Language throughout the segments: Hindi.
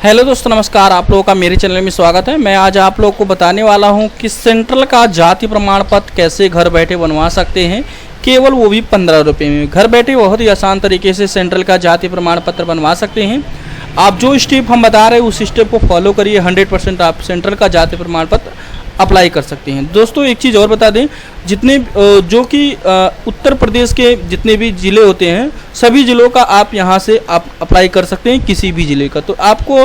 हेलो दोस्तों, नमस्कार। आप लोगों का मेरे चैनल में स्वागत है। मैं आज आप लोगों को बताने वाला हूं कि सेंट्रल का जाति प्रमाण पत्र कैसे घर बैठे बनवा सकते हैं, केवल वो भी 15 रुपये में। घर बैठे बहुत ही आसान तरीके से सेंट्रल का जाति प्रमाण पत्र बनवा सकते हैं। आप जो स्टेप हम बता रहे हैं उस स्टेप को फॉलो करिए, 100% आप सेंट्रल का जाति प्रमाण पत्र अप्लाई कर सकते हैं। दोस्तों एक चीज़ और बता दें, जितने जो कि उत्तर प्रदेश के जितने भी ज़िले होते हैं सभी ज़िलों का आप यहां से आप अप्लाई कर सकते हैं, किसी भी ज़िले का। तो आपको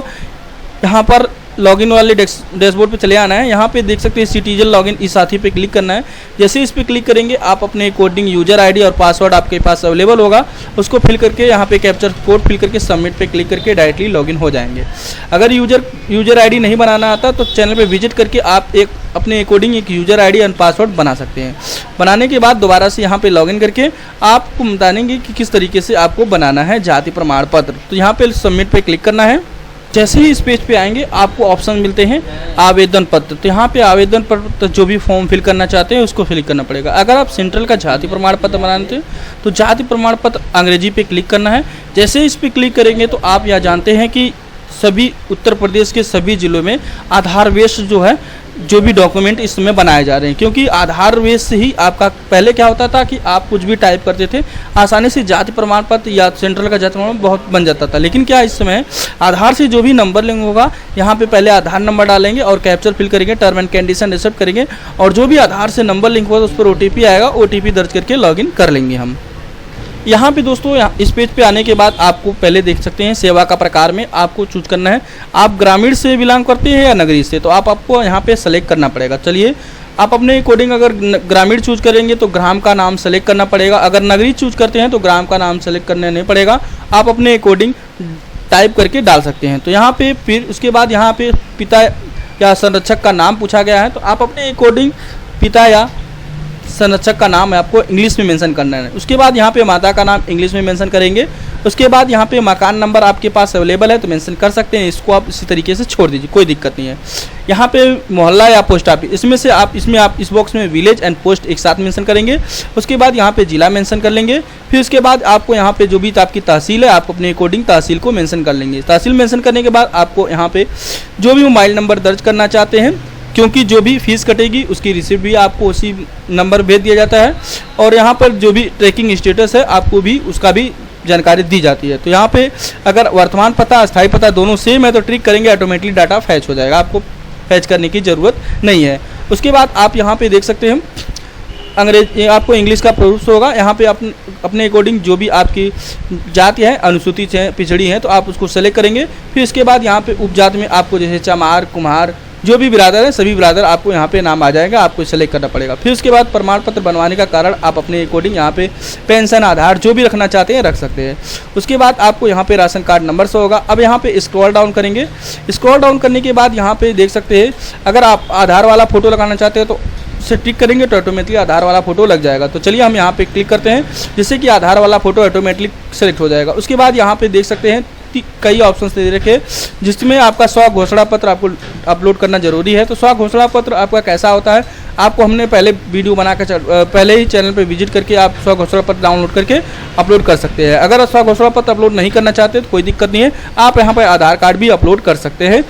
यहां पर लॉगिन वाले डैशबोर्ड पे चले आना है। यहाँ पे देख सकते हैं सिटीजन लॉगिन इस साथी पे क्लिक करना है। जैसे इस पे क्लिक करेंगे आप अपने कोडिंग यूजर आईडी और पासवर्ड आपके पास अवेलेबल होगा, उसको फिल करके यहाँ पे कैप्चर कोड फिल करके सबमिट पे क्लिक करके डायरेक्टली लॉगिन हो जाएंगे। अगर यूजर आईडी नहीं बनाना आता तो चैनल पे विजिट करके आप अपने अकॉर्डिंग एक यूजर आईडी और पासवर्ड बना सकते हैं। बनाने के बाद दोबारा से यहाँ पे लॉगिन करके आपको बताएंगे कि किस तरीके से आपको बनाना है जाति प्रमाण पत्र। तो यहाँ पे सबमिट पे क्लिक करना है। जैसे ही इस पेज पे आएंगे आपको ऑप्शन मिलते हैं आवेदन पत्र। तो यहाँ पे आवेदन पत्र जो भी फॉर्म फिल करना चाहते हैं उसको फिल करना पड़ेगा। अगर आप सेंट्रल का जाति प्रमाण पत्र बनाते हैं तो जाति प्रमाण पत्र अंग्रेजी पे क्लिक करना है। जैसे इस पे क्लिक करेंगे तो आप यह जानते हैं कि सभी उत्तर प्रदेश के सभी ज़िलों में आधार बेस्ड जो है जो भी डॉक्यूमेंट इस समय बनाए जा रहे हैं, क्योंकि आधार बेस से ही आपका पहले क्या होता था कि आप कुछ भी टाइप करते थे आसानी से जाति प्रमाण पत्र या सेंट्रल का जाति प्रमाण बहुत बन जाता था। लेकिन क्या इस समय आधार से जो भी नंबर लिंक होगा यहाँ पे पहले आधार नंबर डालेंगे और कैप्चर फिल करेंगे, टर्म एंड कंडीशन एक्सेप्ट करेंगे और जो भी आधार से नंबर लिंक होगा उस पर OTP आएगा, OTP दर्ज करके लॉगिन कर लेंगे हम। यहाँ पे दोस्तों इस पेज पे आने के बाद आपको पहले देख सकते हैं सेवा का प्रकार में आपको चूज करना है, आप ग्रामीण से बिलोंग करते हैं या नगरीय से। तो आपको यहाँ पे सेलेक्ट करना पड़ेगा। चलिए आप अपने अकॉर्डिंग अगर ग्रामीण चूज करेंगे तो ग्राम का नाम सेलेक्ट करना पड़ेगा। अगर नगरीय चूज करते हैं तो ग्राम का नाम सेलेक्ट करना नहीं पड़ेगा, आप अपने अकॉर्डिंग टाइप करके डाल सकते हैं। तो यहाँ पे फिर उसके बाद यहाँ पे पिता या संरक्षक का नाम पूछा गया है, तो आप अपने अकॉर्डिंग पिता या संरक्षक का नाम है आपको इंग्लिश में मेंशन करना है। उसके बाद यहाँ पे माता का नाम इंग्लिश में मेंशन करेंगे। उसके बाद यहाँ पे मकान नंबर आपके पास अवेलेबल है तो मेंशन कर सकते हैं, इसको आप इसी तरीके से छोड़ दीजिए, कोई दिक्कत नहीं है। यहाँ पे मोहल्ला या पोस्ट ऑफिस, इसमें आप इस बॉक्स में विलेज एंड पोस्ट एक साथ मेंशन करेंगे। उसके बाद यहाँ पे जिला मेंशन कर लेंगे। फिर उसके बाद आपको यहाँ पे जो भी आपकी तहसील है आप अपने अकॉर्डिंग तहसील को मेंशन कर लेंगे। तहसील मेंशन करने के बाद आपको यहाँ पे जो भी मोबाइल नंबर दर्ज करना चाहते हैं, क्योंकि जो भी फीस कटेगी उसकी रिसिप्ट भी आपको उसी नंबर भेज दिया जाता है और यहाँ पर जो भी ट्रैकिंग स्टेटस है आपको भी उसका भी जानकारी दी जाती है। तो यहाँ पे अगर वर्तमान पता अस्थायी पता दोनों सेम है तो ट्रिक करेंगे ऑटोमेटिकली डाटा फैच हो जाएगा, आपको फैच करने की ज़रूरत नहीं है। उसके बाद आप यहाँ पे देख सकते हैं आपको इंग्लिश का प्रूफ होगा। यहाँ पे अपने अकॉर्डिंग जो भी आपकी जाति है, अनुसूचित है, पिछड़ी है, तो आप उसको सेलेक्ट करेंगे। फिर इसके बाद यहाँ पे उपजाति में आपको जैसे चमार, कुम्हार, जो भी बिरादर है सभी बिरादर आपको यहाँ पे नाम आ जाएगा, आपको सेलेक्ट करना पड़ेगा। फिर उसके बाद प्रमाण पत्र बनवाने का कारण आप अपने अकॉर्डिंग यहाँ पे पेंशन, आधार जो भी रखना चाहते हैं रख सकते हैं। उसके बाद आपको यहाँ पे राशन कार्ड नंबर से होगा। अब यहाँ पे स्क्रॉल डाउन करेंगे। स्क्रॉल डाउन करने के बाद यहाँ पे देख सकते हैं अगर आप आधार वाला फोटो लगाना चाहते हैं तो से टिक करेंगे तो ऑटोमेटिकली आधार वाला फोटो लग जाएगा। तो चलिए हम यहाँ पे क्लिक करते हैं जिससे कि आधार वाला फोटो ऑटोमेटिकली सेलेक्ट हो जाएगा। उसके बाद यहाँ पे देख सकते हैं कई ऑप्शंस दे रखे जिसमें आपका स्व घोषणा पत्र आपको अपलोड करना जरूरी है। तो स्व घोषणा पत्र आपका कैसा होता है आपको हमने पहले वीडियो बनाकर पहले ही चैनल पे विजिट करके आप स्व घोषणा पत्र डाउनलोड करके अपलोड कर सकते हैं। अगर स्व घोषणा पत्र अपलोड नहीं करना चाहते तो कोई दिक्कत नहीं है, आप यहाँ पर आधार कार्ड भी अपलोड कर सकते हैं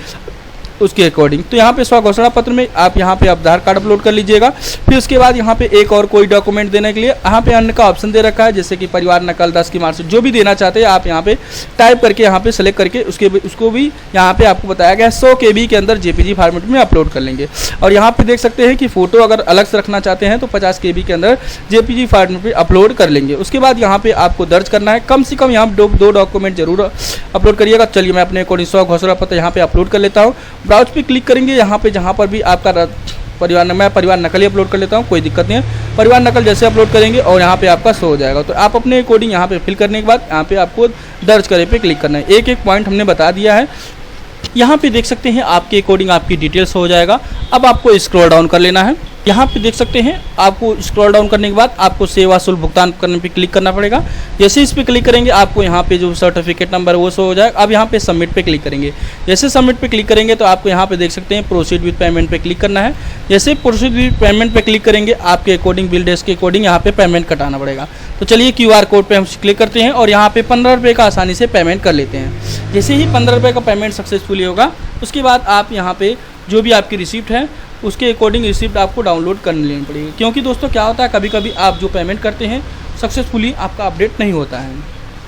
उसके अकॉर्डिंग। तो यहाँ पे स्व घोषणा पत्र में आप यहाँ पे आधार कार्ड अपलोड कर लीजिएगा। फिर उसके बाद यहाँ पे एक और कोई डॉक्यूमेंट देने के लिए यहाँ पे अन्य का ऑप्शन दे रखा है, जैसे कि परिवार नकल, 10 की मार्कशीट, जो भी देना चाहते हैं आप यहाँ पे टाइप करके यहाँ पे सेलेक्ट करके उसको भी यहाँ पे आपको बताया गया 100 KB के अंदर JPG फॉर्मेट में अपलोड कर लेंगे। और यहाँ पे देख सकते हैं कि फोटो अगर अलग से रखना चाहते हैं तो 50 KB के अंदर JPG फॉर्मेट में अपलोड कर लेंगे। उसके बाद यहाँ पे आपको दर्ज करना है, कम से कम यहाँ 2 डॉक्यूमेंट जरूर अपलोड करिएगा। चलिए मैं अपने अकॉर्डिंग स्व घोषणा पत्र यहाँ पे अपलोड कर लेता हूँ। ब्राउज पे क्लिक करेंगे, यहाँ पे जहाँ पर भी आपका परिवार नकल ही अपलोड कर लेता हूँ, कोई दिक्कत नहीं है। परिवार नकल जैसे अपलोड करेंगे और यहाँ पे आपका शो हो जाएगा। तो आप अपने अकॉर्डिंग यहाँ पे फिल करने के बाद यहाँ पे आपको दर्ज करे पे क्लिक करना है। एक एक पॉइंट हमने बता दिया है। यहाँ पे देख सकते हैं आपके अकॉर्डिंग आपकी डिटेल्स हो जाएगा। अब आपको स्क्रॉल डाउन कर लेना है। यहाँ पे देख सकते हैं, आपको स्क्रॉल डाउन करने के बाद आपको सेवा शुल्क भुगतान करने पे क्लिक करना पड़ेगा। जैसे इस पे क्लिक करेंगे आपको यहाँ पे जो सर्टिफिकेट नंबर है वो शो हो जाएगा। अब यहाँ पे सबमिट पे क्लिक करेंगे। जैसे सबमिट पे क्लिक करेंगे तो आपको यहाँ पे देख सकते हैं प्रोसीड विद पेमेंट पे क्लिक करना है। जैसे प्रोसीड विद पेमेंट पे क्लिक करेंगे आपके अकॉर्डिंग बिल डेस्क के अकॉर्डिंग यहाँ पे पेमेंट कटाना पड़ेगा। तो चलिए QR कोड पे हम क्लिक करते हैं और यहाँ पे 15 रुपये का आसानी से पेमेंट कर लेते हैं। जैसे ही 15 रुपये का पेमेंट सक्सेसफुली होगा उसके बाद आप यहाँ पे जो भी आपकी रिसिप्ट है उसके अकॉर्डिंग रिसिप्ट आपको डाउनलोड कर लेनी पड़ेगी। क्योंकि दोस्तों क्या होता है, कभी कभी आप जो पेमेंट करते हैं सक्सेसफुली आपका अपडेट नहीं होता है।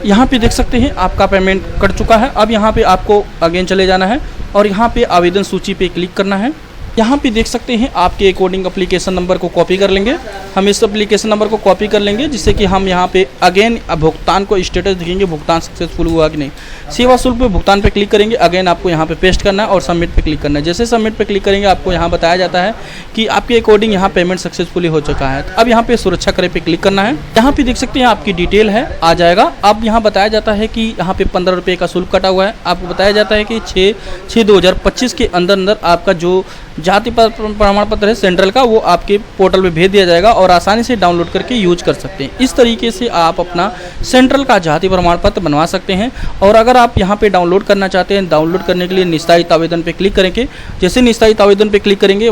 यहाँ पे देख सकते हैं आपका पेमेंट कट चुका है। अब यहाँ पे आपको अगेन चले जाना है और यहाँ पे आवेदन सूची पे क्लिक करना है। यहाँ पे देख सकते हैं आपके अकॉर्डिंग एप्लीकेशन नंबर को कॉपी कर लेंगे। हम इस एप्लीकेशन नंबर को कॉपी कर लेंगे जिससे कि हम यहाँ पे अगेन भुगतान को स्टेटस दिखेंगे, भुगतान सक्सेसफुल हुआ कि नहीं। सेवा शुल्क पे भुगतान पे क्लिक करेंगे। अगेन आपको यहाँ पे पेस्ट करना है और सबमिट पे क्लिक करना है। जैसे सबमिट पे क्लिक करेंगे आपको यहाँ बताया जाता है कि आपके अकॉर्डिंग यहाँ पेमेंट सक्सेसफुली हो चुका है। अब यहाँ पे सुरक्षा करे पे क्लिक करना है। यहाँ पे देख सकते हैं आपकी डिटेल है आ जाएगा। अब यहाँ बताया जाता है कि यहाँ पे 15 रुपये का शुल्क कटा हुआ है। आपको बताया जाता है कि 6/6/2025 के अंदर आपका जो जाति प्रमाण पत्र है सेंट्रल का वो आपके पोर्टल पे भेज दिया जाएगा और आसानी से डाउनलोड करके यूज कर सकते हैं। इस तरीके से आप अपना सेंट्रल का जाति प्रमाण पत्र बनवा सकते हैं। और अगर आप यहाँ पे डाउनलोड करना चाहते हैं, डाउनलोड करने के लिए निस्तारित आवेदन पे क्लिक करेंगे। जैसे निस्तारित आवेदन पे क्लिक करेंगे